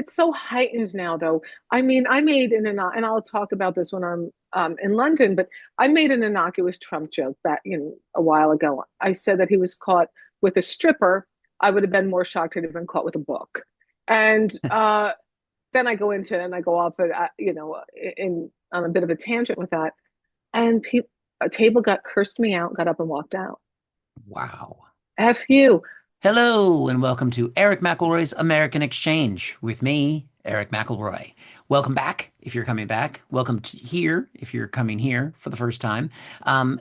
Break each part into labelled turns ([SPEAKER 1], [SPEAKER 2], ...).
[SPEAKER 1] it's so heightened now, though. I mean, I made and I'll talk about this when I'm in London, but I made an innocuous Trump joke back, a while ago. I said that he was caught with a stripper. I would have been more shocked had he been caught with a book. And then I go into and I go off in on a bit of a tangent with that. And a table got cursed me out, got up and walked out.
[SPEAKER 2] Wow.
[SPEAKER 1] F you.
[SPEAKER 2] Hello, and welcome to Eric McElroy's American Exchange with me, Eric McElroy. Welcome back if you're coming back. Welcome to here if you're coming here for the first time.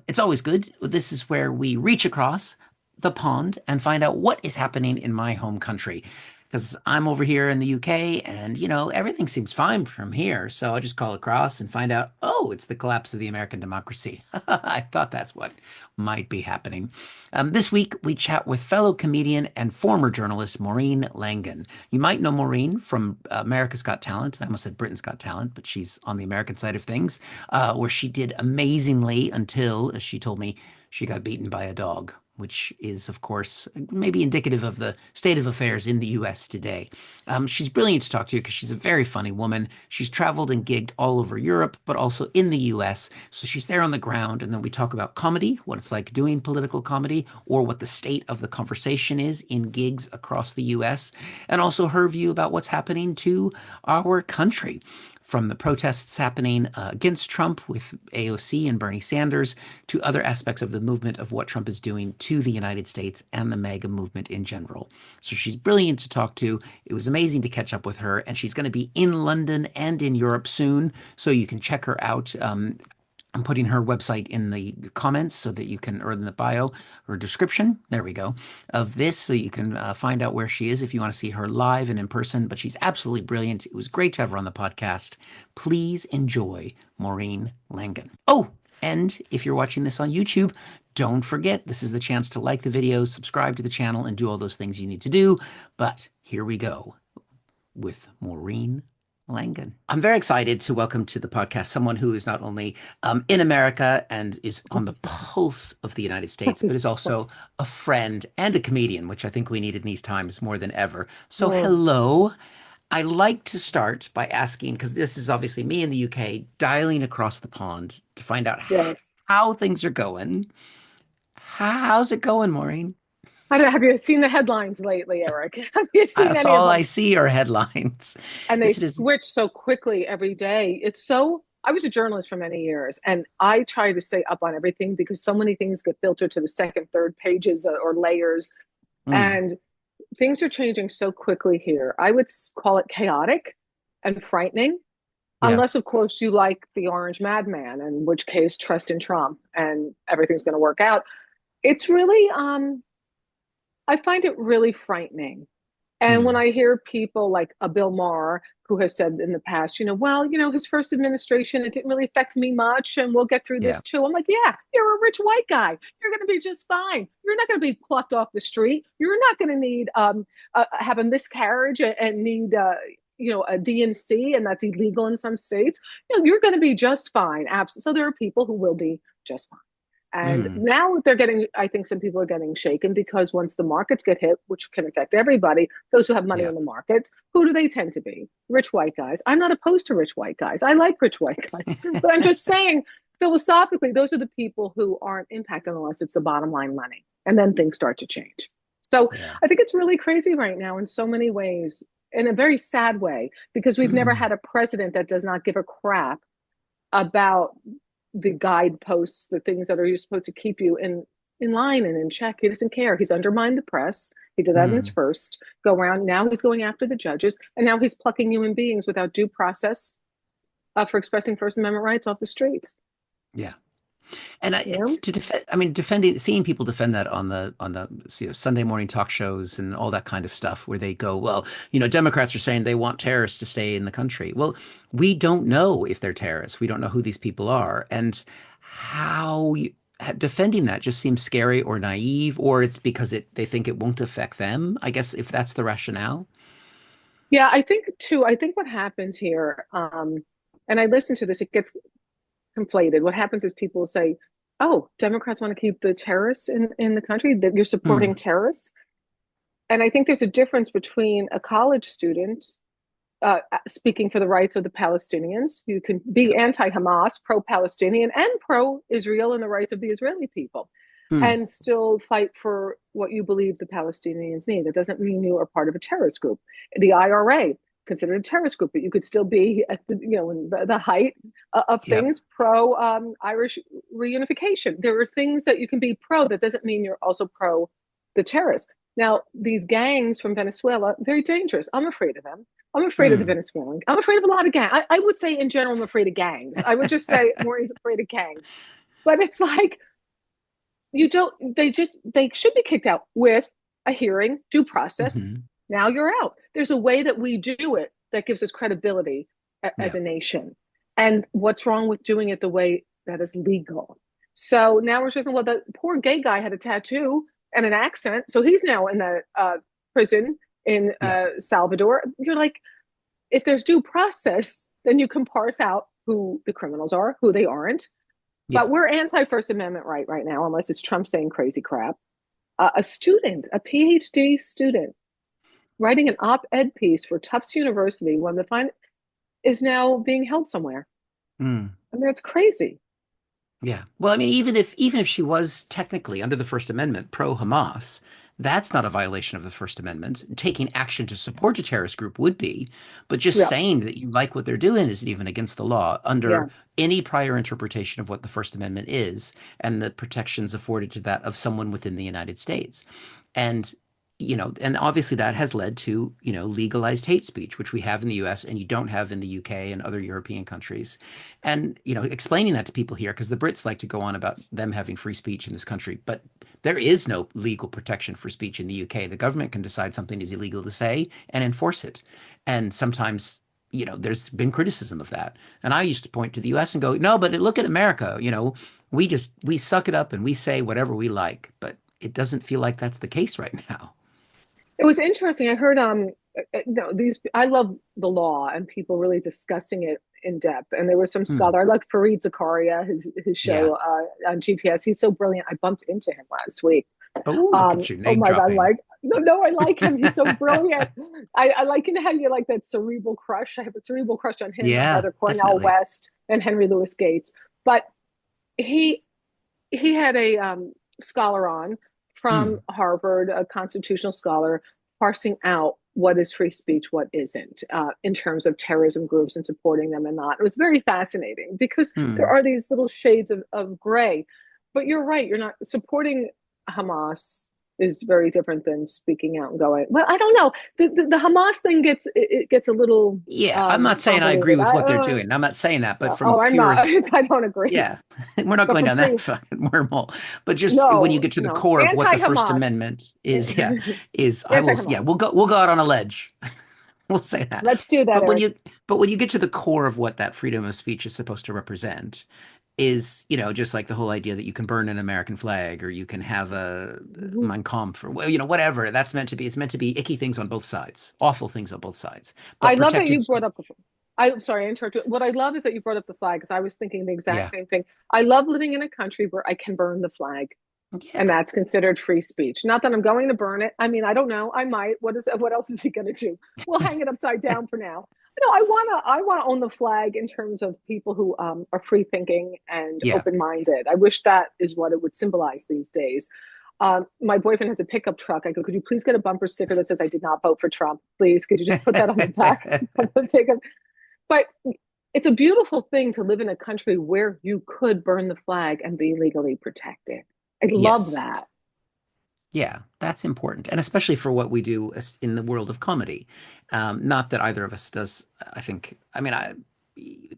[SPEAKER 2] It's always good. This is where we reach across the pond and find out what is happening in my home country. Because I'm over here in the UK and, everything seems fine from here. So I just call across and find out, oh, it's the collapse of the American democracy. I thought that's what might be happening. This week, we chat with fellow comedian and former journalist Maureen Langan. You might know Maureen from America's Got Talent. I almost said Britain's Got Talent, but she's on the American side of things, where she did amazingly until, as she told me, she got beaten by a dog, which is, of course, maybe indicative of the state of affairs in the US today. She's brilliant to talk to because she's a very funny woman. She's traveled and gigged all over Europe, but also in the US. So she's there on the ground. And then we talk about comedy, what it's like doing political comedy, or what the state of the conversation is in gigs across the US, and also her view about what's happening to our country. From the protests happening against Trump with AOC and Bernie Sanders to other aspects of the movement of what Trump is doing to the United States and the MAGA movement in general. So she's brilliant to talk to. It was amazing to catch up with her, and she's going to be in London and in Europe soon. So you can check her out. I'm putting her website in the comments so that you can, or in the bio or description, there we go, of this. So you can find out where she is if you want to see her live and in person. But she's absolutely brilliant. It was great to have her on the podcast. Please enjoy Maureen Langan. Oh, and if you're watching this on YouTube, don't forget this is the chance to like the video, subscribe to the channel, and do all those things you need to do. But here we go with Maureen Langan. I'm very excited to welcome to the podcast someone who is not only in America and is on the pulse of the United States, but is also a friend and a comedian, which I think we need in these times more than ever. So,
[SPEAKER 1] Oh,
[SPEAKER 2] hello. I like to start by asking, because this is obviously me in the UK, dialing across the pond to find out
[SPEAKER 1] yes.
[SPEAKER 2] how things are going. How's it going, Maureen?
[SPEAKER 1] Have you seen the headlines lately, Eric? Have you seen
[SPEAKER 2] That's
[SPEAKER 1] any of
[SPEAKER 2] all I
[SPEAKER 1] them?
[SPEAKER 2] see are headlines.
[SPEAKER 1] And they
[SPEAKER 2] Yes, it is.
[SPEAKER 1] switch so quickly every day. I was a journalist for many years, and I try to stay up on everything because so many things get filtered to the second, third pages or layers.
[SPEAKER 2] Mm,
[SPEAKER 1] And things are changing so quickly here. I would call it chaotic and frightening,
[SPEAKER 2] yeah.
[SPEAKER 1] unless, of course, you like the Orange Madman, in which case, trust in Trump and everything's going to work out. It's really, I find it really frightening. And when
[SPEAKER 2] Mm,
[SPEAKER 1] I hear people like a Bill Maher who has said in the past, well, his first administration, it didn't really affect me much, and we'll get through
[SPEAKER 2] yeah.
[SPEAKER 1] this too. I'm like, yeah, you're a rich white guy. You're going to be just fine. You're not going to be plucked off the street. You're not going to need have a miscarriage and need a DNC, and that's illegal in some states. You're going to be just fine. Absolutely. So there are people who will be just fine. And
[SPEAKER 2] Mm,
[SPEAKER 1] now I think some people are getting shaken because once the markets get hit, which can affect everybody, those who have money
[SPEAKER 2] yeah.
[SPEAKER 1] in the market, who do they tend to be? Rich white guys. I'm not opposed to rich white guys. I like rich white guys. But I'm just saying, philosophically, those are the people who aren't impacted unless it's the bottom line money. And then things start to change. So
[SPEAKER 2] Yeah.
[SPEAKER 1] I think it's really crazy right now in so many ways, in a very sad way, because we've never
[SPEAKER 2] Mm,
[SPEAKER 1] had a president that does not give a crap about the guideposts, the things that are supposed to keep you in line and in check. He doesn't care. He's undermined the press. He did that in his
[SPEAKER 2] mm,
[SPEAKER 1] first go around. Now he's going after the judges, and now he's plucking human beings without due process for expressing First Amendment rights off the streets.
[SPEAKER 2] yeah. And
[SPEAKER 1] You
[SPEAKER 2] it's
[SPEAKER 1] know?
[SPEAKER 2] to defend. I mean, defending, seeing people defend that on the Sunday morning talk shows and all that kind of stuff, where they go, well, Democrats are saying they want terrorists to stay in the country. Well, we don't know if they're terrorists. We don't know who these people are, and how defending that just seems scary or naive, or it's because they think it won't affect them. I guess if that's the rationale.
[SPEAKER 1] Yeah, I think too. I think what happens here, and I listen to this, it gets conflated. What happens is people say, "Oh, Democrats want to keep the terrorists in the country. That you're supporting
[SPEAKER 2] Mm,
[SPEAKER 1] terrorists." And I think there's a difference between a college student speaking for the rights of the Palestinians. You can be anti-Hamas, pro-Palestinian, and pro-Israel and the rights of the Israeli people,
[SPEAKER 2] Hmm.
[SPEAKER 1] and still fight for what you believe the Palestinians need. That doesn't mean you are part of a terrorist group. The IRA considered a terrorist group, but you could still be at in the height of
[SPEAKER 2] Yep.
[SPEAKER 1] things pro Irish reunification. There are things that you can be pro. That doesn't mean you're also pro the terrorists. Now, these gangs from Venezuela, very dangerous. I'm afraid of them. I'm afraid of the
[SPEAKER 2] Hmm.
[SPEAKER 1] Venezuelan. I'm afraid of a lot of gangs. I would say in general, I'm afraid of gangs. I would just say Maureen's afraid of gangs. But it's like you don't, they should be kicked out with a hearing, due process.
[SPEAKER 2] Hmm.
[SPEAKER 1] Now you're out. There's a way that we do it that gives us credibility as
[SPEAKER 2] Yeah.
[SPEAKER 1] a nation. And what's wrong with doing it the way that is legal? So now we're saying, well, the poor gay guy had a tattoo and an accent. So he's now in the prison in
[SPEAKER 2] Yeah.
[SPEAKER 1] Salvador. You're like, if there's due process, then you can parse out who the criminals are, who they aren't.
[SPEAKER 2] Yeah.
[SPEAKER 1] But we're anti First Amendment right now, unless it's Trump saying crazy crap. A student, a PhD student, writing an op-ed piece for Tufts University when the fine is now being held somewhere.
[SPEAKER 2] Hmm.
[SPEAKER 1] I mean, it's crazy.
[SPEAKER 2] Yeah. Well, I mean, even if she was technically under the First Amendment pro-Hamas, that's not a violation of the First Amendment. Taking action to support a terrorist group would be, but just
[SPEAKER 1] Yeah,
[SPEAKER 2] saying that you like what they're doing isn't even against the law
[SPEAKER 1] yeah.
[SPEAKER 2] under any prior interpretation of what the First Amendment is and the protections afforded to that of someone within the United States. And and obviously that has led to, legalized hate speech, which we have in the US and you don't have in the UK and other European countries. And, explaining that to people here, because the Brits like to go on about them having free speech in this country, but there is no legal protection for speech in the UK. The government can decide something is illegal to say and enforce it. And sometimes, there's been criticism of that. And I used to point to the US and go, no, but look at America, we suck it up and we say whatever we like, but it doesn't feel like that's the case right now.
[SPEAKER 1] It was interesting. I heard no, these I love the law and people really discussing it in depth. And there was some
[SPEAKER 2] Hmm.
[SPEAKER 1] scholar, I like Fareed Zakaria, his
[SPEAKER 2] Yeah.
[SPEAKER 1] show on GPS. He's so brilliant. I bumped into him last week.
[SPEAKER 2] Oh, look at you
[SPEAKER 1] Oh
[SPEAKER 2] name
[SPEAKER 1] my God,
[SPEAKER 2] dropping.
[SPEAKER 1] no, I like him. He's so brilliant. I like how you like that cerebral crush. I have a cerebral crush on him and
[SPEAKER 2] Yeah,
[SPEAKER 1] Heather Cornell
[SPEAKER 2] definitely.
[SPEAKER 1] West and Henry Louis Gates. But he he had a scholar on from
[SPEAKER 2] Hmm.
[SPEAKER 1] Harvard, a constitutional scholar, parsing out what is free speech, what isn't, in terms of terrorism groups and supporting them and not. It was very fascinating because there
[SPEAKER 2] Hmm.
[SPEAKER 1] are these little shades of gray. But you're right, you're not supporting Hamas is very different than speaking out and going, well, I don't know. The Hamas thing it gets a little
[SPEAKER 2] Yeah, I'm not saying I agree
[SPEAKER 1] convoluted.
[SPEAKER 2] with what they're doing. I'm not saying that, but from a
[SPEAKER 1] Oh, I'm not.
[SPEAKER 2] purist,
[SPEAKER 1] I don't agree.
[SPEAKER 2] yeah, we're not
[SPEAKER 1] But
[SPEAKER 2] going
[SPEAKER 1] for
[SPEAKER 2] down that
[SPEAKER 1] pre
[SPEAKER 2] fucking wormhole. But just when you
[SPEAKER 1] no,
[SPEAKER 2] get to the
[SPEAKER 1] no.
[SPEAKER 2] core of what the First
[SPEAKER 1] Anti-Hamas.
[SPEAKER 2] Amendment is, yeah, is I will, yeah,
[SPEAKER 1] Anti-Hamas.
[SPEAKER 2] we'll go out on a ledge. We'll say that.
[SPEAKER 1] Let's do that,
[SPEAKER 2] But when
[SPEAKER 1] Eric.
[SPEAKER 2] you but when you get to the core of what that freedom of speech is supposed to represent, is, just like the whole idea that you can burn an American flag or you can have a
[SPEAKER 1] Mhm.
[SPEAKER 2] Mein Kampf or whatever that's meant to be. It's meant to be icky things on both sides, awful things on both sides,
[SPEAKER 1] I
[SPEAKER 2] but
[SPEAKER 1] love that
[SPEAKER 2] protected
[SPEAKER 1] you brought
[SPEAKER 2] speech.
[SPEAKER 1] up the. I'm sorry, I interrupted. What I love is that you brought up the flag because I was thinking the exact
[SPEAKER 2] Yeah.
[SPEAKER 1] same thing. I love living in a country where I can burn the flag, and
[SPEAKER 2] Yeah.
[SPEAKER 1] that's considered free speech. Not that I'm going to burn it. I mean, I don't know. I might. What else is he going to do? We'll hang it upside down for now. No, I wanna own the flag in terms of people who are free thinking and
[SPEAKER 2] Yeah.
[SPEAKER 1] open minded. I wish that is what it would symbolize these days. My boyfriend has a pickup truck. I go, could you please get a bumper sticker that says I did not vote for Trump? Please, could you just put that on the back of the pickup? But it's a beautiful thing to live in a country where you could burn the flag and be legally protected. I love
[SPEAKER 2] Yes.
[SPEAKER 1] that.
[SPEAKER 2] Yeah, that's important. And especially for what we do in the world of comedy. Not that either of us does, I think, I mean,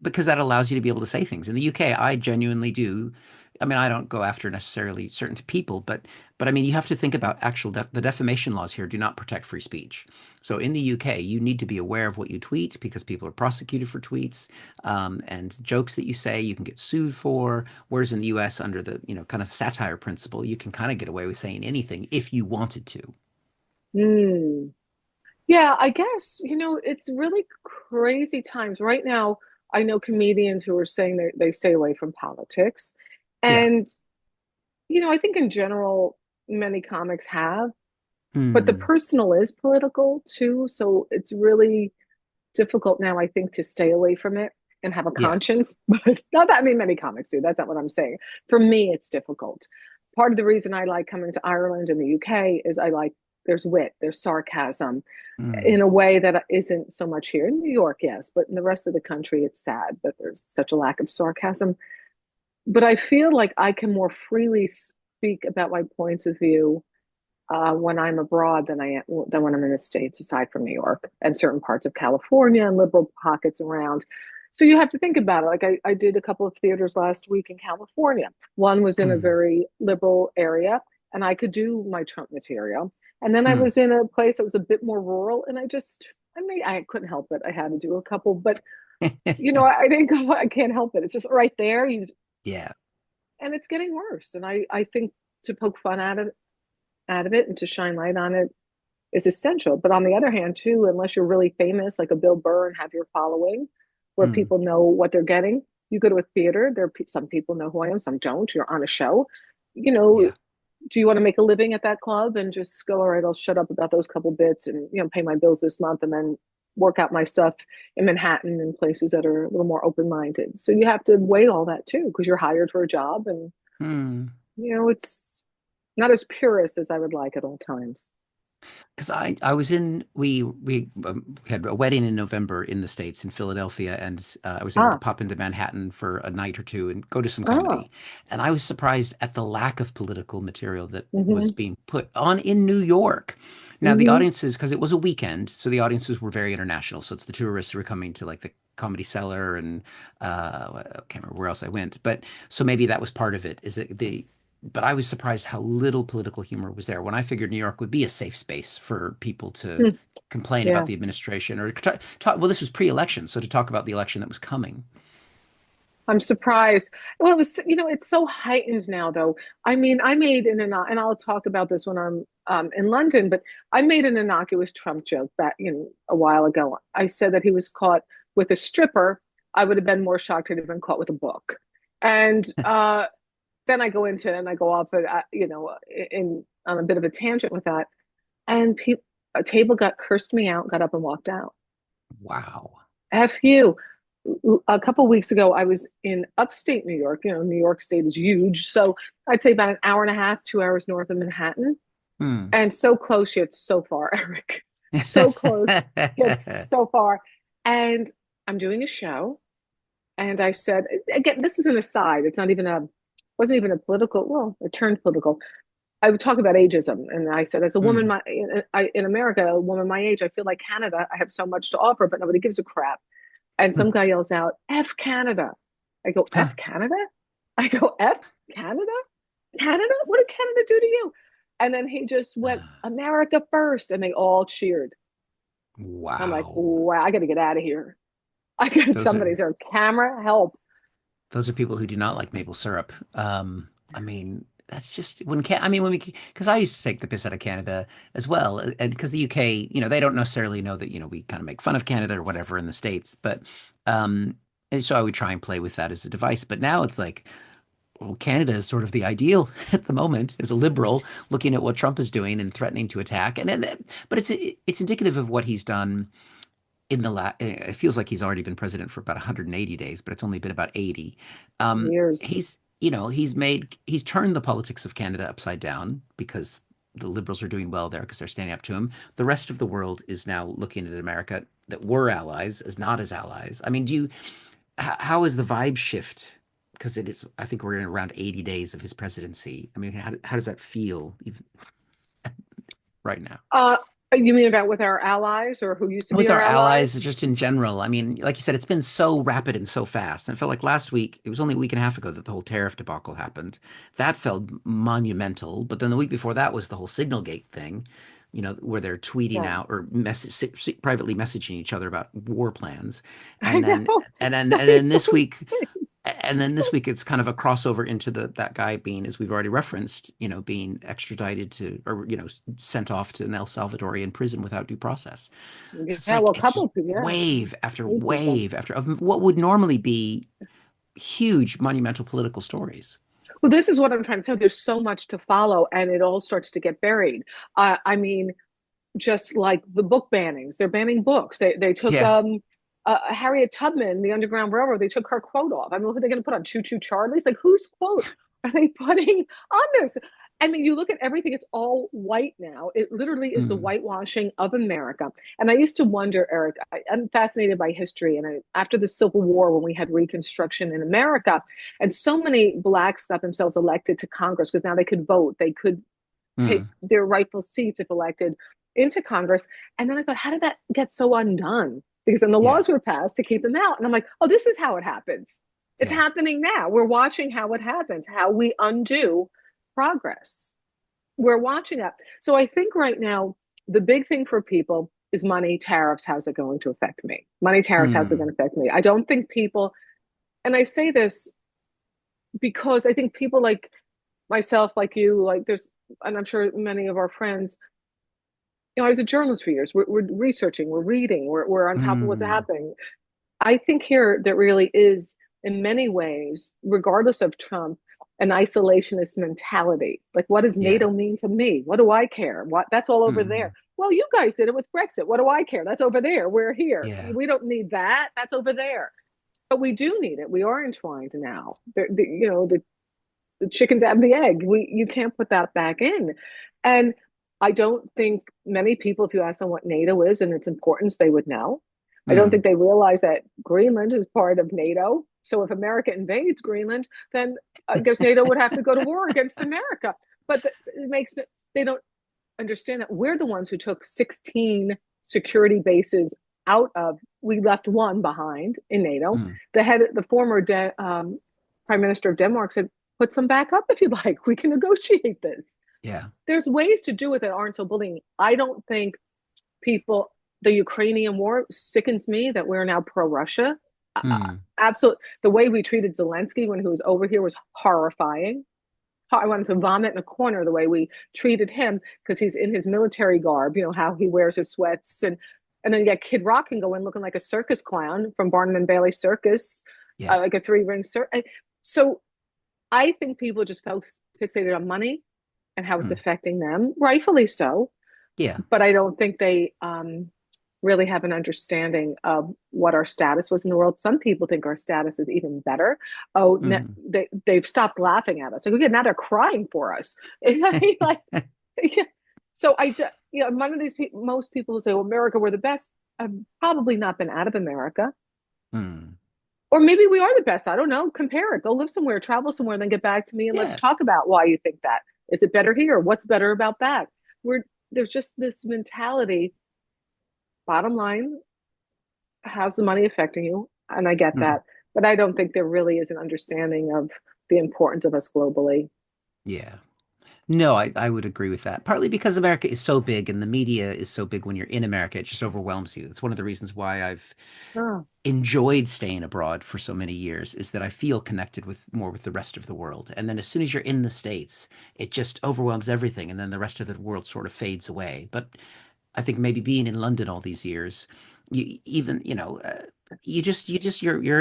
[SPEAKER 2] because that allows you to be able to say things. In the UK, I genuinely do. I mean, I don't go after necessarily certain people, but I mean, you have to think about the defamation laws here do not protect free speech. So in the UK, you need to be aware of what you tweet because people are prosecuted for tweets, and jokes that you say you can get sued for. Whereas in the US, under the, kind of satire principle, you can kind of get away with saying anything if you wanted to.
[SPEAKER 1] Mm. Yeah, I guess, it's really crazy times. Right now, I know comedians who are saying they stay away from politics.
[SPEAKER 2] Yeah.
[SPEAKER 1] And, I think in general, many comics have, but the
[SPEAKER 2] Hmm.
[SPEAKER 1] personal is political too. So it's really difficult now, I think, to stay away from it and have a
[SPEAKER 2] Yeah.
[SPEAKER 1] conscience. But not that, I mean, many comics do. That's not what I'm saying. For me, it's difficult. Part of the reason I like coming to Ireland and the UK is I like there's wit, there's sarcasm
[SPEAKER 2] Mm.
[SPEAKER 1] in a way that isn't so much here in New York, yes, but in the rest of the country, it's sad that there's such a lack of sarcasm. But I feel like I can more freely speak about my points of view when I'm abroad than when I'm in the States, aside from New York and certain parts of California and liberal pockets around. So you have to think about it. Like I did a couple of theaters last week in California. One was in a
[SPEAKER 2] Mm.
[SPEAKER 1] very liberal area, and I could do my Trump material. And then I
[SPEAKER 2] Mm.
[SPEAKER 1] was in a place that was a bit more rural, and I couldn't help it. I had to do a couple, but I didn't go. I can't help it. It's just right there.
[SPEAKER 2] Yeah.
[SPEAKER 1] And it's getting worse. And I think to poke fun out of it and to shine light on it is essential. But on the other hand, too, unless you're really famous, like a Bill Burr, and have your following, where
[SPEAKER 2] Mm.
[SPEAKER 1] people know what they're getting, you go to a theater. Some people know who I am, some don't. You're on a show. You know,
[SPEAKER 2] Yeah.
[SPEAKER 1] do you want to make a living at that club and just go, all right, I'll shut up about those couple bits and pay my bills this month and then work out my stuff in Manhattan and places that are a little more open minded. So you have to weigh all that too, because you're hired for a job and
[SPEAKER 2] Mm.
[SPEAKER 1] it's not as purist as I would like at all times.
[SPEAKER 2] Because I was in we had a wedding in November in the States in Philadelphia, and I was able to
[SPEAKER 1] Ah,
[SPEAKER 2] pop into Manhattan for a night or two and go to some
[SPEAKER 1] ah,
[SPEAKER 2] comedy. And I was surprised at the lack of political material that was
[SPEAKER 1] mm-hmm,
[SPEAKER 2] being put on in New York. Now the
[SPEAKER 1] mm-hmm,
[SPEAKER 2] audiences, because it was a weekend, so the audiences were very international. So it's the tourists who were coming to like the Comedy Cellar and I can't remember where else I went, but so maybe that was part of it. Is that the but I was surprised how little political humor was there when I figured New York would be a safe space for people to
[SPEAKER 1] mm,
[SPEAKER 2] complain about
[SPEAKER 1] yeah.
[SPEAKER 2] the administration or talk. Well, this was pre-election, so to talk about the election that was coming.
[SPEAKER 1] I'm surprised. Well, it's so heightened now, though. I mean, I made and I'll talk about this when I'm in London, but I made an innocuous Trump joke back, a while ago. I said that he was caught with a stripper. I would have been more shocked if he'd been caught with a book. And then I go into and I go off in on a bit of a tangent with that, and a table got cursed me out, got up and walked out.
[SPEAKER 2] Wow.
[SPEAKER 1] F you. A couple of weeks ago, I was in upstate New York. New York State is huge. So I'd say about an hour and a half, 2 hours north of Manhattan.
[SPEAKER 2] Hmm.
[SPEAKER 1] And so close yet so far, Eric. So close yet so far. And I'm doing a show. And I said, again, this is an aside. It's not even wasn't even a political, well, it turned political. I would talk about ageism. And I said, as a woman
[SPEAKER 2] Hmm.
[SPEAKER 1] in America, a woman my age, I feel like Canada, I have so much to offer, but nobody gives a crap. And some guy yells out, F Canada. I go,
[SPEAKER 2] Huh.
[SPEAKER 1] F Canada? I go, F Canada? Canada? What did Canada do to you? And then he just went, America first. And they all cheered. I'm like,
[SPEAKER 2] Wow.
[SPEAKER 1] wow, I got to get out of here. I got
[SPEAKER 2] Those are
[SPEAKER 1] somebody's there. Camera, help.
[SPEAKER 2] those are people who do not like maple syrup. I mean, that's just when can I mean when we because I used to take the piss out of Canada as well, and because the UK, they don't necessarily know that we kind of make fun of Canada or whatever in the States, but and so I would try and play with that as a device. But now it's like, well, Canada is sort of the ideal at the moment as a liberal looking at what Trump is doing and threatening to attack, but it's indicative of what he's done in it feels like he's already been president for about 180 days, but it's only been about 80.
[SPEAKER 1] Years.
[SPEAKER 2] He's turned the politics of Canada upside down because the liberals are doing well there because they're standing up to him. The rest of the world is now looking at America that were allies as not as allies. I mean, how is the vibe shift? Because I think we're in around 80 days of his presidency. I mean, how does that feel even right now?
[SPEAKER 1] Uh, you mean about with our allies or who used to be
[SPEAKER 2] With
[SPEAKER 1] our
[SPEAKER 2] our allies,
[SPEAKER 1] allies?
[SPEAKER 2] just in general. I mean, like you said, it's been so rapid and so fast. And it felt like last week, it was only a week and a half ago that the whole tariff debacle happened. That felt monumental. But then the week before that was the whole Signalgate thing, where they're tweeting
[SPEAKER 1] Yeah,
[SPEAKER 2] out or privately messaging each other about war plans.
[SPEAKER 1] I
[SPEAKER 2] And then
[SPEAKER 1] know.
[SPEAKER 2] and then this week it's kind of a crossover into that guy being, as we've already referenced, being extradited to or sent off to an El Salvadorian prison without due process. So it's
[SPEAKER 1] Yeah, well,
[SPEAKER 2] like
[SPEAKER 1] a
[SPEAKER 2] it's
[SPEAKER 1] couple
[SPEAKER 2] just
[SPEAKER 1] of people, yeah,
[SPEAKER 2] wave after
[SPEAKER 1] hate people.
[SPEAKER 2] wave after of what would normally be huge monumental political stories.
[SPEAKER 1] Well, this is what I'm trying to say. There's so much to follow, and it all starts to get buried. I mean, just like the book bannings. They're banning books. They took
[SPEAKER 2] Yeah.
[SPEAKER 1] Harriet Tubman, the Underground Railroad. They took her quote off. I mean, who are they going to put on Choo Choo Charlie's? Like, whose quote are they putting on this? I mean, you look at everything; it's all white now. It literally is the
[SPEAKER 2] Mm.
[SPEAKER 1] whitewashing of America. And I used to wonder, Eric. I'm fascinated by history, and after the Civil War, when we had Reconstruction in America, and so many blacks got themselves elected to Congress because now they could vote. They could take
[SPEAKER 2] Mm.
[SPEAKER 1] their rightful seats if elected into Congress. And then I thought, how did that get so undone? Because then the
[SPEAKER 2] Yeah.
[SPEAKER 1] laws were passed to keep them out. And I'm like, oh, this is how it happens. It's
[SPEAKER 2] Yeah.
[SPEAKER 1] happening now. We're watching how it happens, how we undo progress. We're watching that. So I think right now, the big thing for people is money, tariffs. How's it going to affect me? Money, tariffs, how's it going
[SPEAKER 2] Mm.
[SPEAKER 1] to affect me? I don't think people, and I say this because I think people like myself, like you, like there's, and I'm sure many of our friends, I was a journalist for years. We're researching, we're reading, we're on top of what's
[SPEAKER 2] Mm.
[SPEAKER 1] happening. I think here there really is, in many ways, regardless of Trump, an isolationist mentality. Like, what does
[SPEAKER 2] Yeah.
[SPEAKER 1] NATO mean to me? What do I care? What That's all over there.
[SPEAKER 2] Mm.
[SPEAKER 1] Well, you guys did it with Brexit. What do I care? That's over there. We're here.
[SPEAKER 2] Yeah.
[SPEAKER 1] We don't need that. That's over there. But we do need it. We are entwined now. The chickens and the egg. You can't put that back in. And I don't think many people, if you ask them what NATO is and its importance, they would know. I don't
[SPEAKER 2] Mm.
[SPEAKER 1] think they realize that Greenland is part of NATO. So if America invades Greenland, then I guess NATO would have to go to war against America. But it makes they don't understand that we're the ones who took 16 security bases out of. We left one behind in NATO.
[SPEAKER 2] Mm.
[SPEAKER 1] The former prime minister of Denmark said, "Put some back up if you like. We can negotiate this."
[SPEAKER 2] Yeah.
[SPEAKER 1] There's ways to do it that aren't so bullying. I don't think people. The Ukrainian war sickens me that we're now pro Russia.
[SPEAKER 2] Mm.
[SPEAKER 1] Absolutely, the way we treated Zelensky when he was over here was horrifying. I wanted to vomit in a corner the way we treated him because he's in his military garb. You know how he wears his sweats, and then you get Kid Rock can go in looking like a circus clown from Barnum and Bailey Circus,
[SPEAKER 2] Yeah.
[SPEAKER 1] like a three-ring circus. So I think people just fixated on money and how it's
[SPEAKER 2] Mm.
[SPEAKER 1] affecting them, rightfully so.
[SPEAKER 2] Yeah.
[SPEAKER 1] But I don't think they really have an understanding of what our status was in the world. Some people think our status is even better. Oh,
[SPEAKER 2] Mm.
[SPEAKER 1] they've stopped laughing at us. Like, okay, now they're crying for us. Like, yeah. So one of these people, most people who say, "Well, America, we're the best." I've probably not been out of America,
[SPEAKER 2] Mm.
[SPEAKER 1] or maybe we are the best. I don't know. Compare it. Go live somewhere, travel somewhere, then get back to me and let's
[SPEAKER 2] Yeah.
[SPEAKER 1] talk about why you think that. Is it better here? What's better about that? We're There's just this mentality. Bottom line, how's the money affecting you? And I get
[SPEAKER 2] Mm.
[SPEAKER 1] that, but I don't think there really is an understanding of the importance of us globally.
[SPEAKER 2] Yeah. No, I would agree with that. Partly because America is so big and the media is so big when you're in America, it just overwhelms you. It's one of the reasons why I've
[SPEAKER 1] Oh,
[SPEAKER 2] enjoyed staying abroad for so many years is that I feel connected with more with the rest of the world. And then as soon as you're in the States, it just overwhelms everything. And then the rest of the world sort of fades away. But I think maybe being in London all these years, you even, you're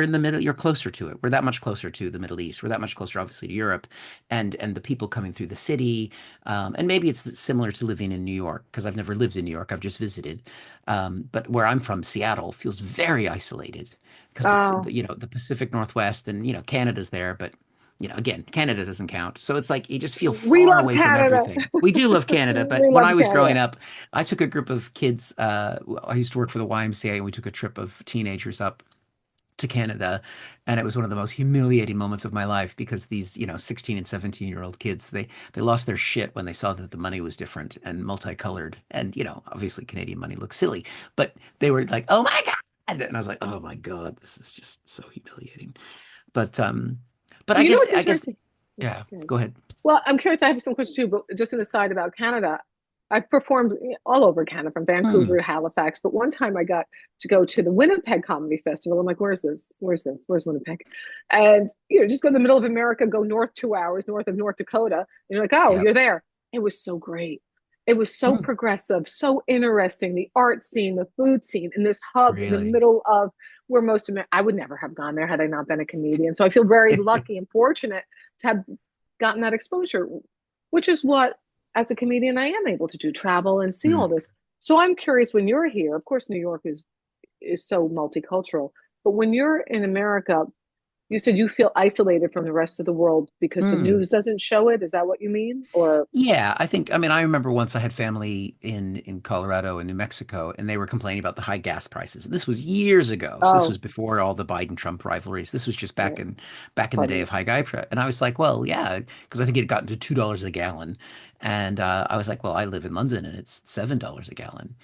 [SPEAKER 2] in the middle, you're closer to it. We're that much closer to the Middle East. We're that much closer, obviously, to Europe and the people coming through the city. And maybe it's similar to living in New York because I've never lived in New York. I've just visited. But where I'm from, Seattle feels very isolated because it's,
[SPEAKER 1] oh,
[SPEAKER 2] the Pacific Northwest and, Canada's there, but again, Canada doesn't count. So it's like you just feel
[SPEAKER 1] we
[SPEAKER 2] far
[SPEAKER 1] love
[SPEAKER 2] away from
[SPEAKER 1] Canada.
[SPEAKER 2] everything. We do love Canada, but
[SPEAKER 1] We
[SPEAKER 2] when
[SPEAKER 1] love
[SPEAKER 2] I was
[SPEAKER 1] Canada.
[SPEAKER 2] growing up, I took a group of kids. I used to work for the YMCA, and we took a trip of teenagers up to Canada, and it was one of the most humiliating moments of my life because these, 16 and 17-year-old kids, they lost their shit when they saw that the money was different and multicolored, and obviously Canadian money looks silly, but they were like, "Oh my God!" And I was like, "Oh my God, this is just so humiliating." But but
[SPEAKER 1] Well,
[SPEAKER 2] I
[SPEAKER 1] you know
[SPEAKER 2] guess
[SPEAKER 1] what's
[SPEAKER 2] I guess
[SPEAKER 1] interesting?
[SPEAKER 2] yeah.
[SPEAKER 1] Okay.
[SPEAKER 2] Go ahead.
[SPEAKER 1] Well, I'm curious. I have some questions too, but just an aside about Canada. I've performed all over Canada, from Vancouver
[SPEAKER 2] Hmm.
[SPEAKER 1] to Halifax. But one time I got to go to the Winnipeg Comedy Festival. I'm like, where's this? Where's this? Where's Winnipeg? And just go to the middle of America, go north 2 hours north of North Dakota. And you're like, oh,
[SPEAKER 2] Yep.
[SPEAKER 1] you're there. It was so great. It was so
[SPEAKER 2] Hmm.
[SPEAKER 1] progressive, so interesting. The art scene, the food scene, in this hub in the
[SPEAKER 2] Really.
[SPEAKER 1] middle of where I would never have gone there had I not been a comedian. So I feel very lucky and fortunate to have gotten that exposure, which is what, as a comedian, I am able to do, travel and see all
[SPEAKER 2] Hmm.
[SPEAKER 1] this. So I'm curious when you're here, of course, New York is so multicultural, but when you're in America, you said you feel isolated from the rest of the world because the
[SPEAKER 2] Mm.
[SPEAKER 1] news doesn't show it. Is that what you mean? Or
[SPEAKER 2] Yeah, I mean, I remember once I had family in Colorado and New Mexico, and they were complaining about the high gas prices. This was years ago. So this was
[SPEAKER 1] oh,
[SPEAKER 2] before all the Biden-Trump rivalries. This was just
[SPEAKER 1] yeah,
[SPEAKER 2] back in the day
[SPEAKER 1] funny.
[SPEAKER 2] of high gas. And I was like, well, yeah, because I think it had gotten to $2 a gallon. And I was like, well, I live in London and it's $7 a gallon.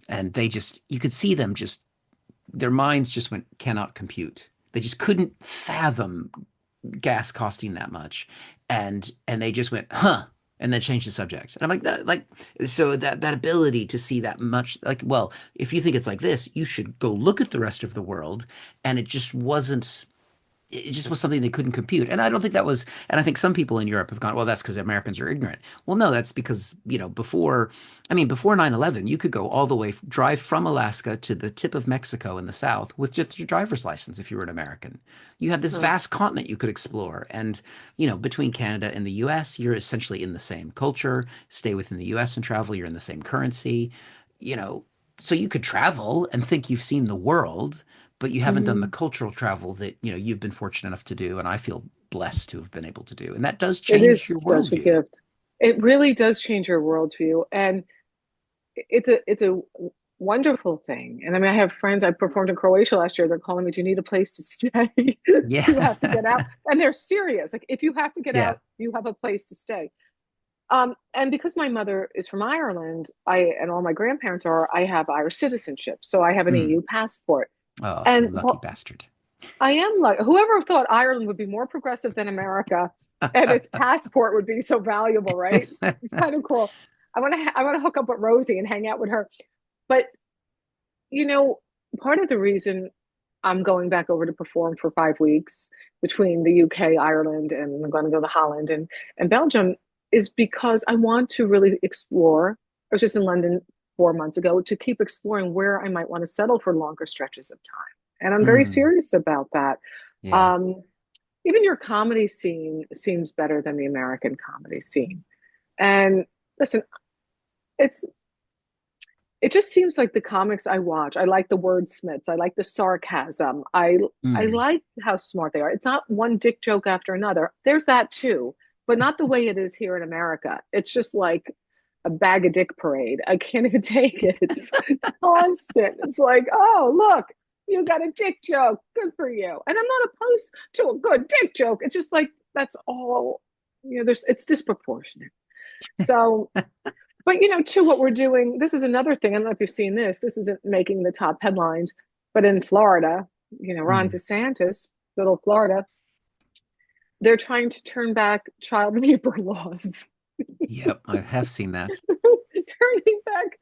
[SPEAKER 2] And they just, you could see them just, their minds just went, cannot compute. They just couldn't fathom gas costing that much, and they just went, huh, and then changed the subject. And I'm like, so that ability to see that much, like, well, if you think it's like this, you should go look at the rest of the world, and it just wasn't. It just was something they couldn't compute. And I don't think that was, and I think some people in Europe have gone, well, that's because Americans are ignorant. Well, no, that's because, before 9/11, you could go all the way, drive from Alaska to the tip of Mexico in the south with just your driver's license if you were an American. You had this
[SPEAKER 1] Huh.
[SPEAKER 2] vast continent you could explore. And, between Canada and the US, you're essentially in the same culture. Stay within the US and travel, you're in the same currency, you know, so you could travel and think you've seen the world, but you haven't done the
[SPEAKER 1] Mhm.
[SPEAKER 2] cultural travel that, you've been fortunate enough to do, and I feel blessed to have been able to do. And that does
[SPEAKER 1] It
[SPEAKER 2] change
[SPEAKER 1] is
[SPEAKER 2] your
[SPEAKER 1] such a
[SPEAKER 2] worldview.
[SPEAKER 1] gift. It really does change your worldview, and it's a wonderful thing. And I mean, I have friends. I performed in Croatia last year. They're calling me, "Do you need a place to stay?
[SPEAKER 2] Yeah.
[SPEAKER 1] You have to get out." And they're serious. Like, if you have to get
[SPEAKER 2] Yeah.
[SPEAKER 1] out, you have a place to stay. And because my mother is from Ireland, I and all my grandparents are, I have Irish citizenship, so I have an
[SPEAKER 2] Mm.
[SPEAKER 1] EU passport.
[SPEAKER 2] Oh, you
[SPEAKER 1] And
[SPEAKER 2] lucky
[SPEAKER 1] well,
[SPEAKER 2] bastard.
[SPEAKER 1] I am like, whoever thought Ireland would be more progressive than America, and its passport would be so valuable, right? It's kind of cool. I want to hook up with Rosie and hang out with her. But you know, part of the reason I'm going back over to perform for 5 weeks between the UK, Ireland, and I'm going to go to Holland and Belgium is because I want to really explore. I was just in London 4 months ago to keep exploring where I might want to settle for longer stretches of time. And I'm very
[SPEAKER 2] Mm.
[SPEAKER 1] serious about that.
[SPEAKER 2] Yeah.
[SPEAKER 1] Um, Even your comedy scene seems better than the American comedy scene. And listen, it's it just seems like the comics I watch. I like the wordsmiths. I like the sarcasm. I
[SPEAKER 2] Mm.
[SPEAKER 1] like how smart they are. It's not one dick joke after another. There's that too, but not the way it is here in America. It's just like a bag of dick parade. I can't even take it. It's constant. It's like, oh, look, you got a dick joke. Good for you. And I'm not opposed to a good dick joke. It's just like that's all, there's it's disproportionate. So but too, what we're doing, this is another thing. I don't know if you've seen this. This isn't making the top headlines, but in Florida, Ron
[SPEAKER 2] Mm.
[SPEAKER 1] DeSantis, little Florida, they're trying to turn back child labor laws.
[SPEAKER 2] Yep, I have seen that.
[SPEAKER 1] Turning back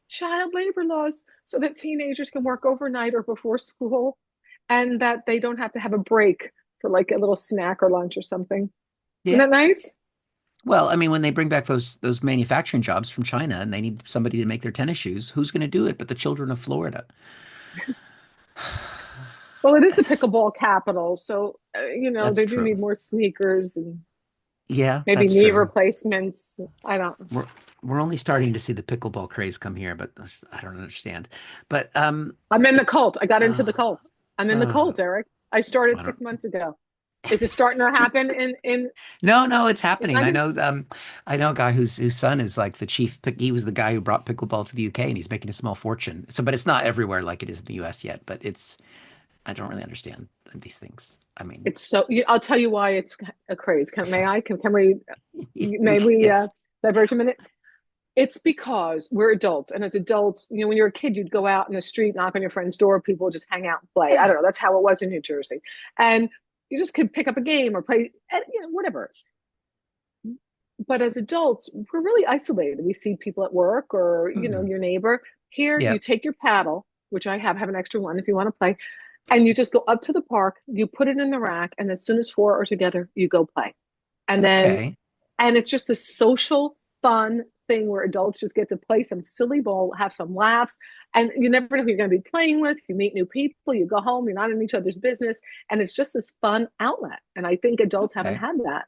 [SPEAKER 1] child labor laws so that teenagers can work overnight or before school and that they don't have to have a break for like a little snack or lunch or something. Isn't
[SPEAKER 2] Yeah.
[SPEAKER 1] that nice?
[SPEAKER 2] Well, I mean, when they bring back those manufacturing jobs from China and they need somebody to make their tennis shoes, who's going to do it but the children of Florida?
[SPEAKER 1] Well, it is the
[SPEAKER 2] That's
[SPEAKER 1] pickleball capital. So,
[SPEAKER 2] that's
[SPEAKER 1] they do
[SPEAKER 2] true.
[SPEAKER 1] need more sneakers and
[SPEAKER 2] Yeah,
[SPEAKER 1] maybe
[SPEAKER 2] that's
[SPEAKER 1] knee
[SPEAKER 2] true.
[SPEAKER 1] replacements. I don't.
[SPEAKER 2] We're we're only starting to see the pickleball craze come here, but I don't understand. But
[SPEAKER 1] I'm in the cult. I got into
[SPEAKER 2] uh,
[SPEAKER 1] the cult. I'm in the
[SPEAKER 2] uh,
[SPEAKER 1] cult, Eric. I started
[SPEAKER 2] I don't.
[SPEAKER 1] 6 months ago. Is it starting to happen
[SPEAKER 2] No, no, it's
[SPEAKER 1] in
[SPEAKER 2] happening.
[SPEAKER 1] London?
[SPEAKER 2] I know a guy whose son is like the chief. He was the guy who brought pickleball to the UK, and he's making a small fortune. So, but it's not everywhere like it is in the US yet. But it's I don't really understand these things. I mean,
[SPEAKER 1] It's so. I'll tell you why it's a craze. May I? Can we? May we
[SPEAKER 2] yes,
[SPEAKER 1] diverge a minute? It's because we're adults, and as adults, when you're a kid, you'd go out in the street, knock on your friend's door, people would just hang out and play. I
[SPEAKER 2] yeah,
[SPEAKER 1] don't know. That's how it was in New Jersey, and you just could pick up a game or play, whatever. But as adults, we're really isolated. We see people at work or,
[SPEAKER 2] mm,
[SPEAKER 1] your neighbor. Here,
[SPEAKER 2] yeah,
[SPEAKER 1] you take your paddle, which I have an extra one if you want to play, and you just go up to the park, you put it in the rack, and as soon as four are together, you go play. And then,
[SPEAKER 2] okay,
[SPEAKER 1] and it's just this social, fun thing where adults just get to play some silly ball, have some laughs, and you never know who you're going to be playing with. You meet new people, you go home, you're not in each other's business, and it's just this fun outlet. And I think adults haven't
[SPEAKER 2] okay.
[SPEAKER 1] had that.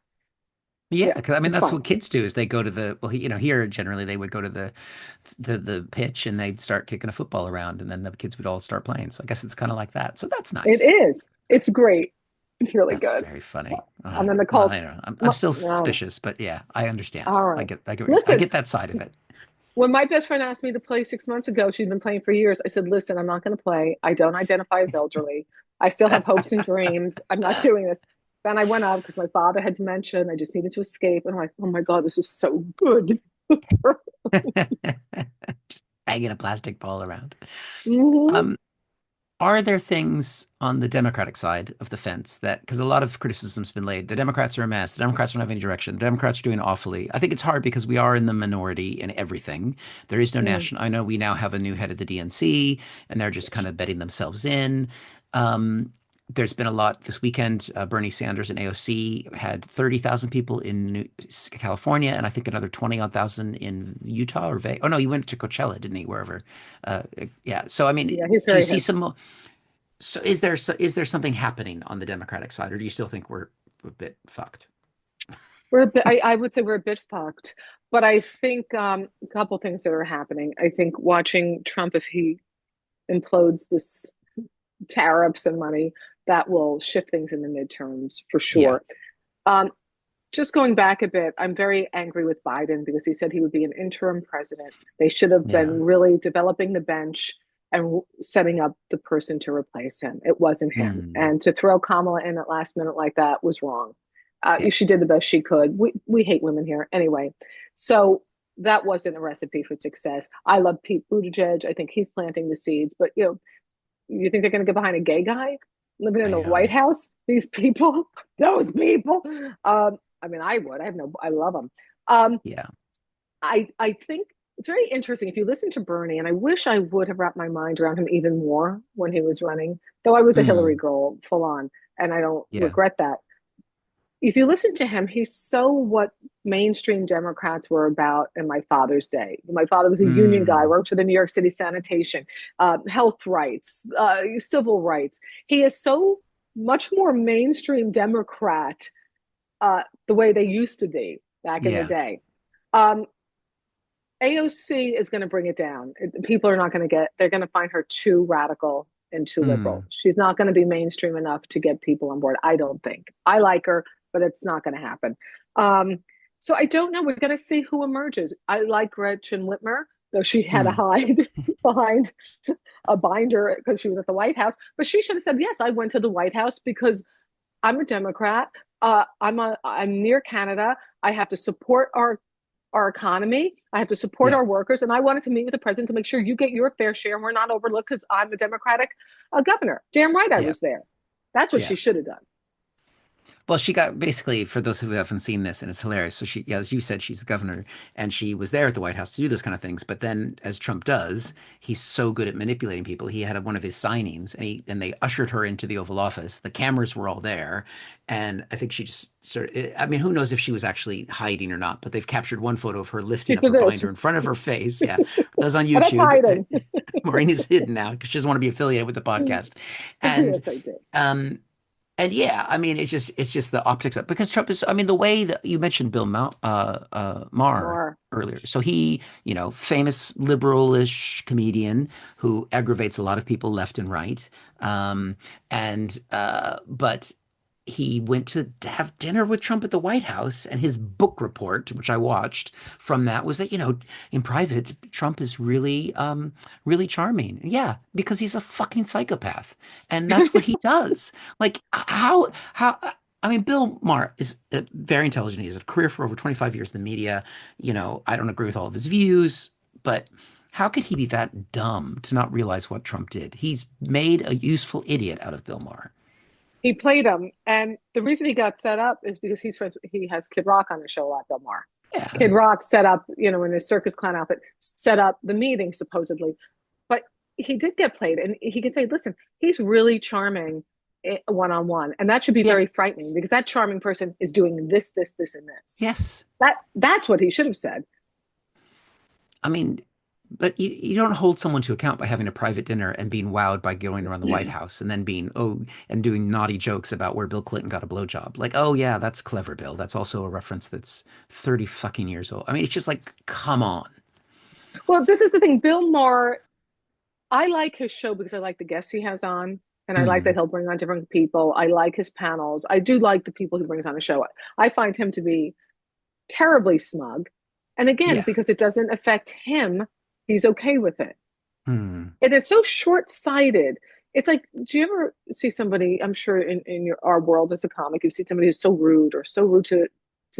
[SPEAKER 2] Yeah,
[SPEAKER 1] Yeah,
[SPEAKER 2] because I mean
[SPEAKER 1] it's
[SPEAKER 2] that's
[SPEAKER 1] fine.
[SPEAKER 2] what kids do is they go to the well, here generally they would go to the pitch and they'd start kicking a football around and then the kids would all start playing. So I guess it's kind of like that. So that's
[SPEAKER 1] It
[SPEAKER 2] nice.
[SPEAKER 1] is. It's great. It's really
[SPEAKER 2] That's
[SPEAKER 1] good.
[SPEAKER 2] very funny.
[SPEAKER 1] And then the
[SPEAKER 2] Well,
[SPEAKER 1] Colts.
[SPEAKER 2] I don't know. I'm still
[SPEAKER 1] No.
[SPEAKER 2] suspicious, but yeah, I understand.
[SPEAKER 1] All
[SPEAKER 2] I
[SPEAKER 1] right.
[SPEAKER 2] get I
[SPEAKER 1] Listen,
[SPEAKER 2] get that side of it.
[SPEAKER 1] when my best friend asked me to play 6 months ago, she'd been playing for years. I said, listen, I'm not going to play. I don't identify as elderly. I still have hopes and dreams. I'm not doing this. Then I went out because my father had dementia and I just needed to escape. And I'm like, oh my God, this is so good.
[SPEAKER 2] Just banging a plastic ball around.
[SPEAKER 1] Hmm.
[SPEAKER 2] Um, Are there things on the Democratic side of the fence that, because a lot of criticism's been laid, the Democrats are a mess, the Democrats don't have any direction, the Democrats are doing awfully. I think it's hard because we are in the minority in everything. There is no
[SPEAKER 1] Mm.
[SPEAKER 2] national, I know we now have a new head of the DNC, and they're just kind of betting themselves in. Um, there's been a lot this weekend. Bernie Sanders and AOC had 30,000 people in California, and I think another 20 odd thousand in Utah or Vegas. Oh no, he went to Coachella, didn't he? Wherever. Uh, yeah. So I mean,
[SPEAKER 1] Yeah, he's
[SPEAKER 2] do you
[SPEAKER 1] very
[SPEAKER 2] see
[SPEAKER 1] good.
[SPEAKER 2] some? So is there something happening on the Democratic side, or do you still think we're a bit fucked?
[SPEAKER 1] We're a bit, I would say we're a bit fucked, but I think a couple things that are happening. I think watching Trump, if he implodes this tariffs and money, that will shift things in the midterms for
[SPEAKER 2] Yeah.
[SPEAKER 1] sure. Um, just going back a bit, I'm very angry with Biden because he said he would be an interim president. They should have
[SPEAKER 2] Yeah.
[SPEAKER 1] been really developing the bench and setting up the person to replace him. It wasn't him.
[SPEAKER 2] Mm.
[SPEAKER 1] And to throw Kamala in at last minute like that was wrong.
[SPEAKER 2] Yeah.
[SPEAKER 1] She did the best she could. We hate women here anyway. So that wasn't a recipe for success. I love Pete Buttigieg. I think he's planting the seeds. But you think they're going to get behind a gay guy living in
[SPEAKER 2] I
[SPEAKER 1] the White
[SPEAKER 2] know.
[SPEAKER 1] House? These people, those people. I mean, I would. I have no. I love them. Um,
[SPEAKER 2] Yeah.
[SPEAKER 1] I think it's very interesting if you listen to Bernie, and I wish I would have wrapped my mind around him even more when he was running. Though I was a Hillary
[SPEAKER 2] Mm.
[SPEAKER 1] girl, full on, and I don't
[SPEAKER 2] Yeah.
[SPEAKER 1] regret that. If you listen to him, he's so what mainstream Democrats were about in my father's day. My father was a union guy,
[SPEAKER 2] Mm.
[SPEAKER 1] worked for the New York City sanitation, health rights, civil rights. He is so much more mainstream Democrat the way they used to be back in the
[SPEAKER 2] Yeah.
[SPEAKER 1] day. Um, AOC is going to bring it down. People are not going to they're going to find her too radical and too liberal.
[SPEAKER 2] Mm.
[SPEAKER 1] She's not going to be mainstream enough to get people on board. I don't think. I like her, but it's not going to happen. Um, so I don't know. We're going to see who emerges. I like Gretchen Whitmer, though she had to
[SPEAKER 2] Mm.
[SPEAKER 1] hide behind a binder because she was at the White House. But she should have said, yes, I went to the White House because I'm a Democrat. I'm near Canada. I have to support our economy. I have to support
[SPEAKER 2] Yeah.
[SPEAKER 1] our workers, and I wanted to meet with the president to make sure you get your fair share and we're not overlooked because I'm a Democratic governor. Damn right, I
[SPEAKER 2] Yeah.
[SPEAKER 1] was there. That's what
[SPEAKER 2] Yeah.
[SPEAKER 1] she should have done.
[SPEAKER 2] Well, she got basically, for those who haven't seen this, and it's hilarious. So she, yeah, as you said, she's the governor, and she was there at the White House to do those kind of things. But then, as Trump does, he's so good at manipulating people. He had one of his signings, and they ushered her into the Oval Office. The cameras were all there, and I think she just sort of, I mean, who knows if she was actually hiding or not? But they've captured one photo of her lifting
[SPEAKER 1] See
[SPEAKER 2] up
[SPEAKER 1] for
[SPEAKER 2] her
[SPEAKER 1] this.
[SPEAKER 2] binder in front of her face. Yeah, those on
[SPEAKER 1] Oh, that's
[SPEAKER 2] YouTube.
[SPEAKER 1] hiding.
[SPEAKER 2] Maureen is hidden now because she doesn't want to be affiliated with the podcast, and
[SPEAKER 1] Yes, I did.
[SPEAKER 2] um and yeah, I mean, it's just the optics of because Trump is. I mean, the way that you mentioned Maher
[SPEAKER 1] More.
[SPEAKER 2] earlier. So he, famous liberalish comedian who aggravates a lot of people left and right. Um, and but he went to have dinner with Trump at the White House, and his book report, which I watched from that, was that in private, Trump is really charming. Yeah, because he's a fucking psychopath, and that's what he does. Like how. I mean, Bill Maher is very intelligent. He has a career for over 25 years in the media. I don't agree with all of his views, but how could he be that dumb to not realize what Trump did? He's made a useful idiot out of Bill Maher.
[SPEAKER 1] He played him, and the reason he got set up is because he's friends. He has Kid Rock on the show a lot, Bill Maher.
[SPEAKER 2] Yeah,
[SPEAKER 1] Kid Rock set up, in his circus clown outfit, set up the meeting supposedly. But he did get played, and he can say, "Listen, he's really charming one on one," and that should be
[SPEAKER 2] yeah,
[SPEAKER 1] very frightening because that charming person is doing this, this, this, and this.
[SPEAKER 2] yes.
[SPEAKER 1] That's what he should have said.
[SPEAKER 2] I mean, But you don't hold someone to account by having a private dinner and being wowed by going around the White House and then being, oh, and doing naughty jokes about where Bill Clinton got a blowjob. Like, oh yeah, that's clever, Bill. That's also a reference that's 30 fucking years old. I mean, it's just like, come on.
[SPEAKER 1] Well, this is the thing. Bill Maher, I like his show because I like the guests he has on, and I like that
[SPEAKER 2] Mm,
[SPEAKER 1] he'll bring on different people. I like his panels. I do like the people he brings on the show. I find him to be terribly smug. And again,
[SPEAKER 2] yeah.
[SPEAKER 1] because it doesn't affect him, he's okay with it.
[SPEAKER 2] Mm,
[SPEAKER 1] And it's so short-sighted. It's like, do you ever see somebody, I'm sure in our world as a comic, you see somebody who's so rude to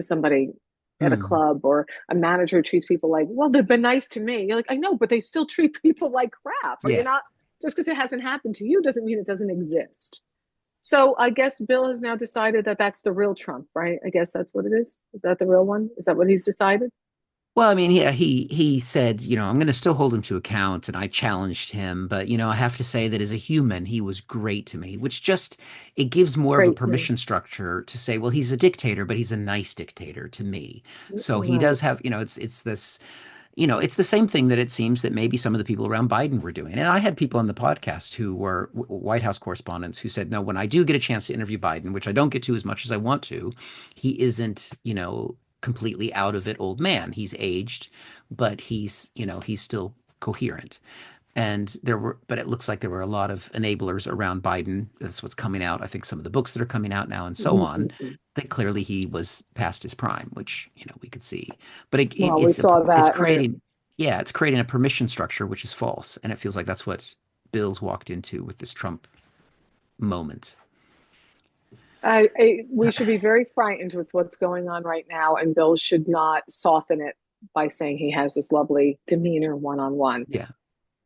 [SPEAKER 1] somebody at a
[SPEAKER 2] mm.
[SPEAKER 1] club, or a manager treats people like, well, they've been nice to me. You're like, I know, but they still treat people like crap. Or you're
[SPEAKER 2] Yeah.
[SPEAKER 1] not, just because it hasn't happened to you doesn't mean it doesn't exist. So I guess Bill has now decided that that's the real Trump, right? I guess that's what it is. Is that the real one? Is that what he's decided?
[SPEAKER 2] Well, I mean, yeah, he said, I'm going to still hold him to account, and I challenged him, but I have to say that as a human, he was great to me, which just it gives more of a
[SPEAKER 1] Great to me.
[SPEAKER 2] permission structure to say, well, he's a dictator, but he's a nice dictator to me. So he
[SPEAKER 1] Right.
[SPEAKER 2] does have, it's this, it's the same thing that it seems that maybe some of the people around Biden were doing. And I had people on the podcast who were White House correspondents who said, no, when I do get a chance to interview Biden, which I don't get to as much as I want to, he isn't, completely out of it old man. He's aged, but he's still coherent. And but it looks like there were a lot of enablers around Biden. That's what's coming out. I think some of the books that are coming out now and so on, that clearly he was past his prime, which, we could see. But
[SPEAKER 1] Well, we saw
[SPEAKER 2] it's
[SPEAKER 1] that, right?
[SPEAKER 2] creating, yeah, it's creating a permission structure, which is false. And it feels like that's what Bill's walked into with this Trump moment.
[SPEAKER 1] We should be very frightened with what's going on right now, and Bill should not soften it by saying he has this lovely demeanor one on one.
[SPEAKER 2] Yeah.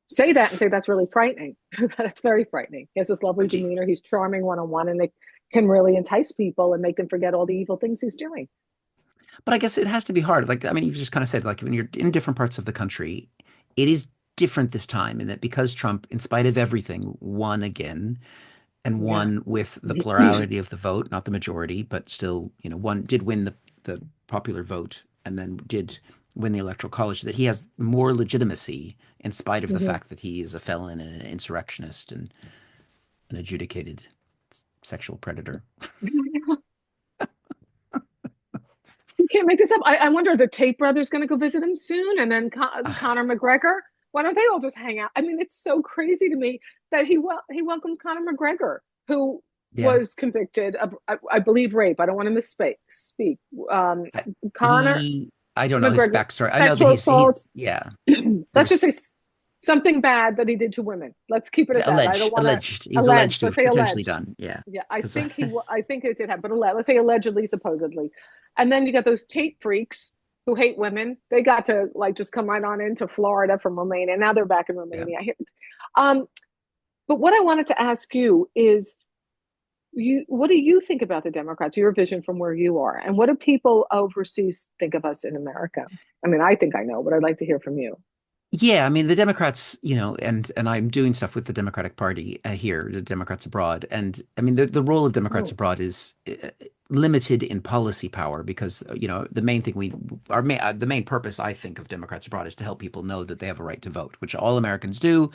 [SPEAKER 1] Say that and say that's really frightening. That's very frightening. He has this lovely
[SPEAKER 2] But gee,
[SPEAKER 1] demeanor. He's charming one on one, and it can really entice people and make them forget all the evil things he's doing.
[SPEAKER 2] but I guess it has to be hard. Like, I mean, you've just kind of said, like, when you're in different parts of the country, it is different this time in that because Trump, in spite of everything, won again and
[SPEAKER 1] Yeah.
[SPEAKER 2] won with the plurality of the vote, not the majority, but still, one did win the popular vote and then did win the electoral college, that he has more legitimacy in spite of the
[SPEAKER 1] Mhm.
[SPEAKER 2] fact that he is a felon and an insurrectionist and an adjudicated sexual predator.
[SPEAKER 1] You can't make this up. I wonder, are the Tate brothers going to go visit him soon? And then Conor McGregor? Why don't they all just hang out? I mean, it's so crazy to me that he welcomed Conor McGregor, who
[SPEAKER 2] Yeah.
[SPEAKER 1] was convicted of, I believe, rape. I don't want to misspeak. Speak. Um, Conor
[SPEAKER 2] I don't know his
[SPEAKER 1] McGregor,
[SPEAKER 2] backstory. I know that
[SPEAKER 1] sexual assault.
[SPEAKER 2] yeah,
[SPEAKER 1] Let's just
[SPEAKER 2] there's
[SPEAKER 1] say something bad that he did to women. Let's keep it at that. I don't want to
[SPEAKER 2] he's alleged
[SPEAKER 1] allege.
[SPEAKER 2] to
[SPEAKER 1] Let's
[SPEAKER 2] have
[SPEAKER 1] say
[SPEAKER 2] potentially
[SPEAKER 1] alleged.
[SPEAKER 2] done. Yeah.
[SPEAKER 1] Yeah, I
[SPEAKER 2] Because
[SPEAKER 1] think I think it did happen, but let's say allegedly, supposedly, and then you got those Tate freaks who hate women. They got to like just come right on into Florida from Romania. Now they're back in
[SPEAKER 2] yeah.
[SPEAKER 1] Romania. Um, but what I wanted to ask you is, what do you think about the Democrats? Your vision from where you are, and what do people overseas think of us in America? I mean, I think I know, but I'd like to hear from you.
[SPEAKER 2] Yeah, I mean the Democrats, and I'm doing stuff with the Democratic Party here, the Democrats abroad, and I mean the role of Democrats
[SPEAKER 1] Oh,
[SPEAKER 2] abroad is limited in policy power because the main thing the main purpose I think of Democrats abroad is to help people know that they have a right to vote, which all Americans do,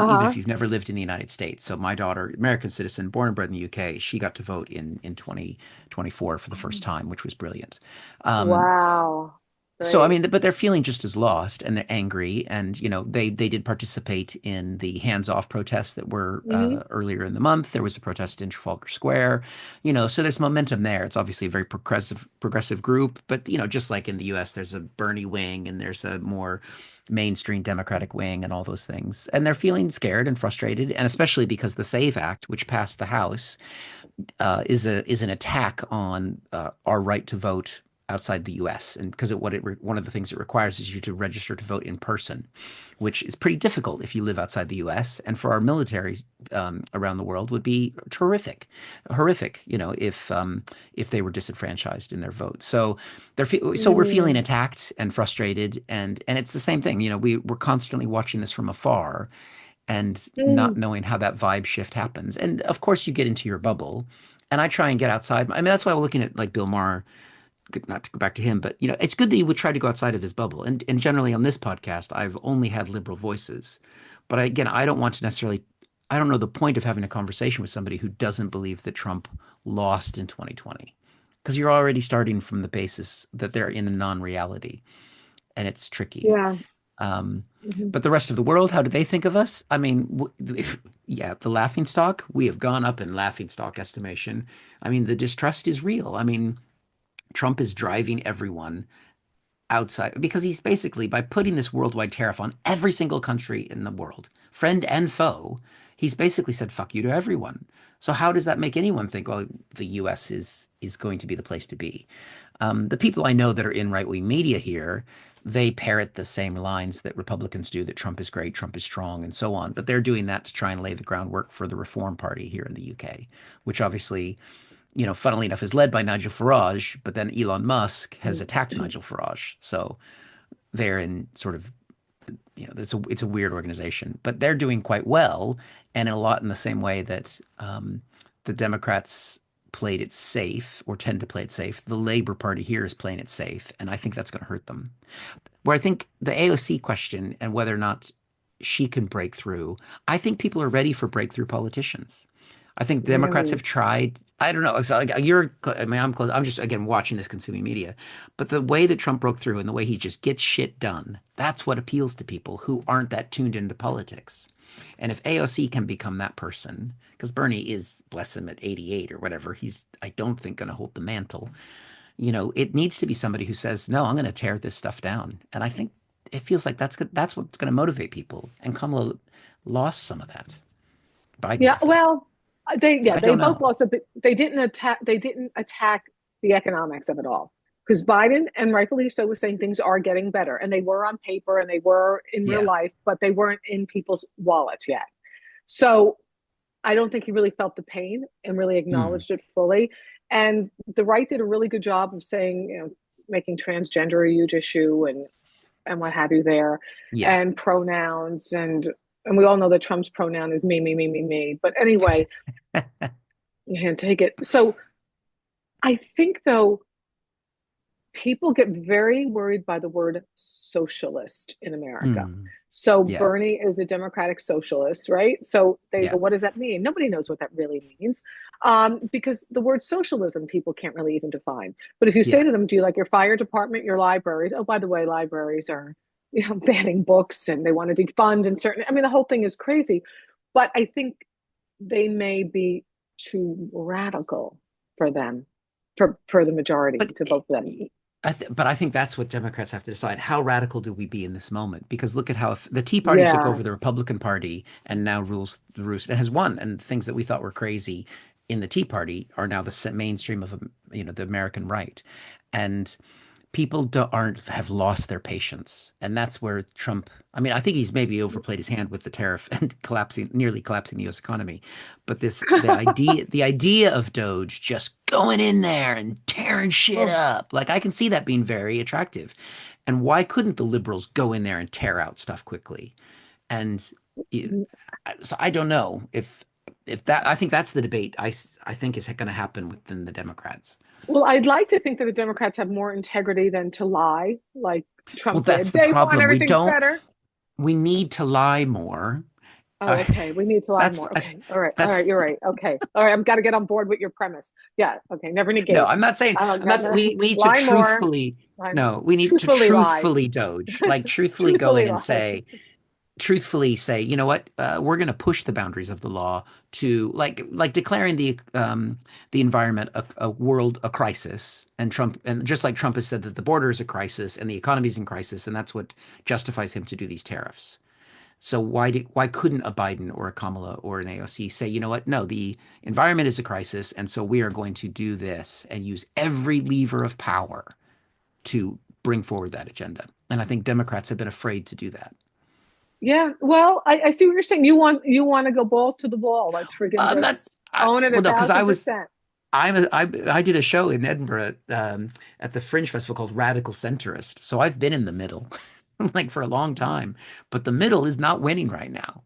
[SPEAKER 2] even if
[SPEAKER 1] uh-huh.
[SPEAKER 2] you've never lived in the United States. So my daughter, American citizen, born and bred in the UK, she got to vote in 2024 for the first time, which was brilliant. Um,
[SPEAKER 1] Wow,
[SPEAKER 2] so I
[SPEAKER 1] great.
[SPEAKER 2] mean, but they're feeling just as lost and they're angry, and they did participate in the hands-off protests that were
[SPEAKER 1] Hmm.
[SPEAKER 2] earlier in the month. There was a protest in Trafalgar Square, so there's momentum there. It's obviously a very progressive group, but just like in the U.S., there's a Bernie wing and there's a more mainstream Democratic wing and all those things, and they're feeling scared and frustrated, and especially because the SAVE Act, which passed the House, is an attack on our right to vote outside the U.S. And because one of the things it requires is you to register to vote in person, which is pretty difficult if you live outside the U.S. And for our military around the world would be horrific, if they were disenfranchised in their vote. So we're feeling
[SPEAKER 1] Mm,
[SPEAKER 2] attacked and frustrated, and it's the same thing. We're constantly watching this from afar and not
[SPEAKER 1] mm,
[SPEAKER 2] knowing how that vibe shift happens. And of course, you get into your bubble. And I try and get outside. I mean, that's why we're looking at like Bill Maher not to go back to him, but it's good that he would try to go outside of his bubble. And generally on this podcast, I've only had liberal voices. But again, I don't want to necessarily, I don't know the point of having a conversation with somebody who doesn't believe that Trump lost in 2020. Because you're already starting from the basis that they're in a non-reality, and it's tricky.
[SPEAKER 1] Yeah.
[SPEAKER 2] Um,
[SPEAKER 1] Mhm.
[SPEAKER 2] but the rest of the world, how do they think of us? I mean, yeah, the laughing stock, we have gone up in laughing stock estimation. I mean, the distrust is real. I mean, Trump is driving everyone outside because he's basically, by putting this worldwide tariff on every single country in the world, friend and foe, he's basically said fuck you to everyone. So how does that make anyone think, well, the US is going to be the place to be? The people I know that are in right-wing media here, they parrot the same lines that Republicans do, that Trump is great, Trump is strong, and so on. But they're doing that to try and lay the groundwork for the Reform Party here in the UK, which obviously, funnily enough, is led by Nigel Farage, but then Elon Musk has attacked Nigel Farage. So they're in sort of, it's a weird organization, but they're doing quite well, and a lot in the same way that the Democrats played it safe or tend to play it safe. The Labor Party here is playing it safe, and I think that's going to hurt them. Where I think the AOC question and whether or not she can break through, I think people are ready for breakthrough politicians. I think Democrats
[SPEAKER 1] Really?
[SPEAKER 2] have tried. I don't know. So like I mean, I'm close. I'm just again watching this, consuming media. But the way that Trump broke through and the way he just gets shit done, that's what appeals to people who aren't that tuned into politics. And if AOC can become that person, because Bernie is, bless him, at 88 or whatever, he's, I don't think, going to hold the mantle. It needs to be somebody who says, no, I'm going to tear this stuff down. And I think it feels like that's what's going to motivate people. And Kamala lost some of that. Biden, I
[SPEAKER 1] Yeah,
[SPEAKER 2] felt.
[SPEAKER 1] well, they
[SPEAKER 2] So
[SPEAKER 1] yeah,
[SPEAKER 2] I
[SPEAKER 1] they
[SPEAKER 2] don't
[SPEAKER 1] both
[SPEAKER 2] know.
[SPEAKER 1] lost a bit. They didn't attack the economics of it all. Because Biden, and rightfully so, was saying things are getting better. And they were on paper and they were in real
[SPEAKER 2] Yeah.
[SPEAKER 1] life, but they weren't in people's wallets yet. So I don't think he really felt the pain and really
[SPEAKER 2] Mm.
[SPEAKER 1] acknowledged it fully. And the right did a really good job of saying, making transgender a huge issue and what have you there,
[SPEAKER 2] Yeah.
[SPEAKER 1] and pronouns, and we all know that Trump's pronoun is me, me, me, me, me. But anyway, you can't take it. So I think though people get very worried by the word socialist in America.
[SPEAKER 2] Mm.
[SPEAKER 1] So
[SPEAKER 2] Yeah.
[SPEAKER 1] Bernie is a democratic socialist, right? So they
[SPEAKER 2] Yeah.
[SPEAKER 1] go, what does that mean? Nobody knows what that really means, because the word socialism people can't really even define. But if you say
[SPEAKER 2] Yeah.
[SPEAKER 1] to them, do you like your fire department, your libraries? Oh, by the way, libraries are banning books and they want to defund and certain. I mean, the whole thing is crazy. But I think they may be too radical for them, for the majority
[SPEAKER 2] But
[SPEAKER 1] to vote for them.
[SPEAKER 2] but I think that's what Democrats have to decide. How radical do we be in this moment? Because look at how if the Tea Party took over the
[SPEAKER 1] Yes.
[SPEAKER 2] Republican Party and now rules the roost. It has won, and things that we thought were crazy in the Tea Party are now the mainstream of the American right. And people aren't have lost their patience, and that's where Trump. I mean, I think he's maybe overplayed his hand with the tariff and nearly collapsing the U.S. economy. But the idea of Doge just going in there and tearing shit
[SPEAKER 1] Oh,
[SPEAKER 2] up, like I can see that being very attractive. And why couldn't the liberals go in there and tear out stuff quickly? And it, so I don't know if that. I think that's the debate. I think is going to happen within the Democrats.
[SPEAKER 1] well, I'd like to think that the Democrats have more integrity than to lie, like
[SPEAKER 2] Well,
[SPEAKER 1] Trump
[SPEAKER 2] that's
[SPEAKER 1] did.
[SPEAKER 2] the
[SPEAKER 1] Day one,
[SPEAKER 2] problem.
[SPEAKER 1] everything's better.
[SPEAKER 2] We need to lie more.
[SPEAKER 1] Oh,
[SPEAKER 2] Uh,
[SPEAKER 1] okay. We need to lie
[SPEAKER 2] that's
[SPEAKER 1] more. Okay. All right. All right.
[SPEAKER 2] that's
[SPEAKER 1] You're right. Okay. All right. I've got to get on board with your premise. Yeah. Okay. Never
[SPEAKER 2] no,
[SPEAKER 1] negate.
[SPEAKER 2] I'm not saying I'm not we need to
[SPEAKER 1] Lie more.
[SPEAKER 2] truthfully
[SPEAKER 1] Lie more.
[SPEAKER 2] no, we need to
[SPEAKER 1] Truthfully lie.
[SPEAKER 2] truthfully Doge, like truthfully go
[SPEAKER 1] Truthfully
[SPEAKER 2] in and
[SPEAKER 1] lie.
[SPEAKER 2] truthfully say, you know what, we're going to push the boundaries of the law to like declaring the environment a crisis, and Trump, and just like Trump has said that the border is a crisis and the economy is in crisis, and that's what justifies him to do these tariffs. So why couldn't a Biden or a Kamala or an AOC say, you know what? No, the environment is a crisis, and so we are going to do this and use every lever of power to bring forward that agenda. And I think Democrats have been afraid to do that.
[SPEAKER 1] Yeah. Well, I see what you're saying. You want to go balls to the wall. Let's friggin'
[SPEAKER 2] I'm not.
[SPEAKER 1] just own it a
[SPEAKER 2] Well, no, because I
[SPEAKER 1] thousand
[SPEAKER 2] was.
[SPEAKER 1] percent.
[SPEAKER 2] I did a show in Edinburgh at the Fringe Festival called Radical Centrist. So I've been in the middle, like for a long time. But the middle is not winning right now.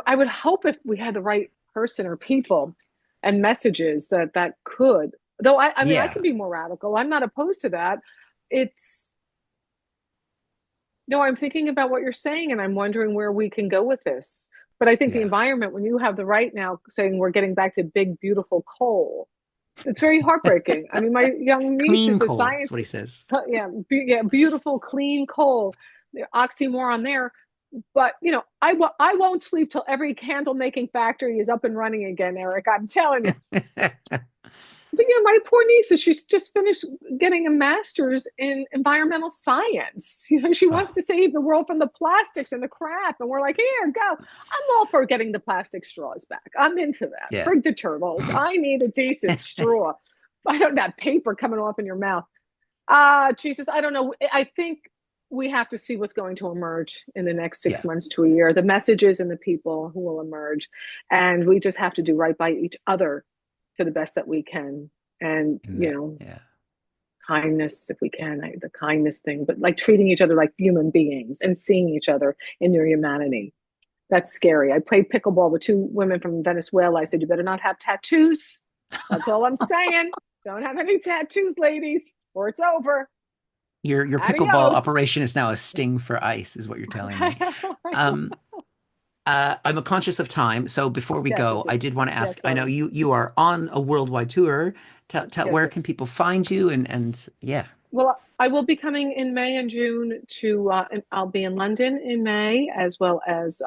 [SPEAKER 1] I would hope if we had the right person or people and messages that could. Though I mean, I
[SPEAKER 2] Yeah.
[SPEAKER 1] can be more radical. I'm not opposed to that. It's no, I'm thinking about what you're saying and I'm wondering where we can go with this. But I think the
[SPEAKER 2] Yeah.
[SPEAKER 1] environment, when you have the right now saying we're getting back to big, beautiful coal, it's very heartbreaking. I mean, my young niece
[SPEAKER 2] Clean
[SPEAKER 1] is a
[SPEAKER 2] coal. That's what he
[SPEAKER 1] scientist.
[SPEAKER 2] says.
[SPEAKER 1] Yeah, yeah, beautiful, clean coal. The oxymoron there. But I won't sleep till every candle making factory is up and running again, Eric. I'm telling you. But my poor niece is she's just finished getting a master's in environmental science. She wants
[SPEAKER 2] Oh,
[SPEAKER 1] to save the world from the plastics and the crap. And we're like, here, go. I'm all for getting the plastic straws back. I'm into that.
[SPEAKER 2] yeah.
[SPEAKER 1] Frig the turtles. I need a decent straw. I don't that paper coming off in your mouth. Jesus, I don't know. I think we have to see what's going to emerge in the next six
[SPEAKER 2] Yeah.
[SPEAKER 1] months to a year, the messages and the people who will emerge. And we just have to do right by each other to the best that we can. And,
[SPEAKER 2] And that, yeah.
[SPEAKER 1] kindness if we can, the kindness thing, but like treating each other like human beings and seeing each other in their humanity. That's scary. I played pickleball with two women from Venezuela. I said, you better not have tattoos. That's all I'm saying. Don't have any tattoos, ladies, or it's over.
[SPEAKER 2] Your pickleball
[SPEAKER 1] Adios.
[SPEAKER 2] operation is now a sting for ice, is what you're telling me. Um, I'm conscious of time, so before we
[SPEAKER 1] Yes,
[SPEAKER 2] go,
[SPEAKER 1] yes,
[SPEAKER 2] I
[SPEAKER 1] yes.
[SPEAKER 2] did want to ask.
[SPEAKER 1] Yes,
[SPEAKER 2] I know
[SPEAKER 1] darling.
[SPEAKER 2] you are on a worldwide tour.
[SPEAKER 1] Yes,
[SPEAKER 2] Where can
[SPEAKER 1] yes.
[SPEAKER 2] people find you? And yeah,
[SPEAKER 1] Well, I will be coming in May and June to, and I'll be in London in May as well as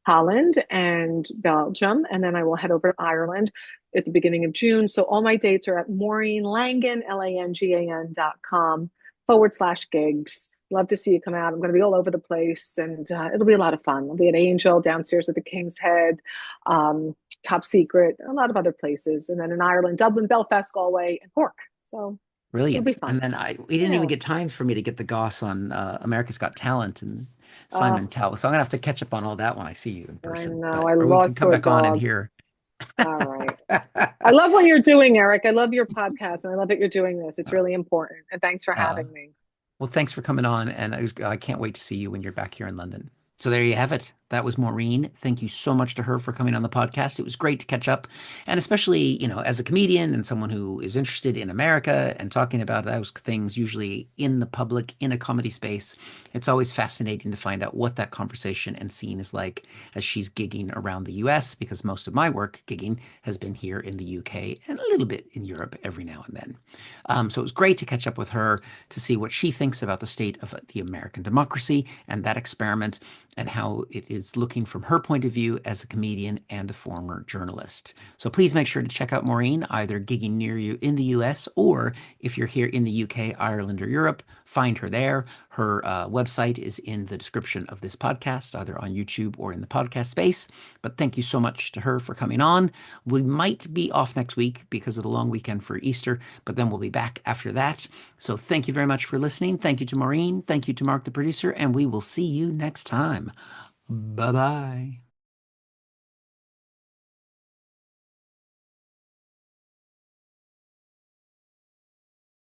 [SPEAKER 1] Holland and Belgium. And then I will head over to Ireland at the beginning of June. So all my dates are at Maureen Langan, LANGAN.com/gigs. Love to see you come out. I'm going to be all over the place and it'll be a lot of fun. I'll be at Angel downstairs at the King's Head, um, Top Secret, a lot of other places. And then in Ireland, Dublin, Belfast, Galway, and Cork. So it'll be
[SPEAKER 2] brilliant.
[SPEAKER 1] fun.
[SPEAKER 2] And then we didn't even
[SPEAKER 1] Yeah.
[SPEAKER 2] get time for me to get the goss on America's Got Talent and
[SPEAKER 1] Uh,
[SPEAKER 2] Simon Cowell. So I'm gonna have to catch up on all that when I see you in
[SPEAKER 1] I
[SPEAKER 2] person.
[SPEAKER 1] know.
[SPEAKER 2] But
[SPEAKER 1] I
[SPEAKER 2] or we can
[SPEAKER 1] lost
[SPEAKER 2] come
[SPEAKER 1] to a
[SPEAKER 2] back on and
[SPEAKER 1] dog.
[SPEAKER 2] hear.
[SPEAKER 1] All right. I love what you're doing, Eric. I love your podcast and I love that you're doing this. It's
[SPEAKER 2] Uh,
[SPEAKER 1] really important. And thanks for
[SPEAKER 2] uh,
[SPEAKER 1] having me.
[SPEAKER 2] Well, thanks for coming on, and I can't wait to see you when you're back here in London. So there you have it. That was Maureen. Thank you so much to her for coming on the podcast. It was great to catch up, and especially, as a comedian and someone who is interested in America and talking about those things, usually in the public, in a comedy space, it's always fascinating to find out what that conversation and scene is like as she's gigging around the US, because most of my work gigging has been here in the UK and a little bit in Europe every now and then. So it was great to catch up with her to see what she thinks about the state of the American democracy and that experiment and how it is looking from her point of view as a comedian and a former journalist. So please make sure to check out Maureen, either gigging near you in the US or if you're here in the UK, Ireland, or Europe, find her there. Her website is in the description of this podcast, either on YouTube or in the podcast space. But thank you so much to her for coming on. We might be off next week because of the long weekend for Easter, but then we'll be back after that. So thank you very much for listening. Thank you to Maureen. Thank you to Mark, the producer, and we will see you next time. Bye bye.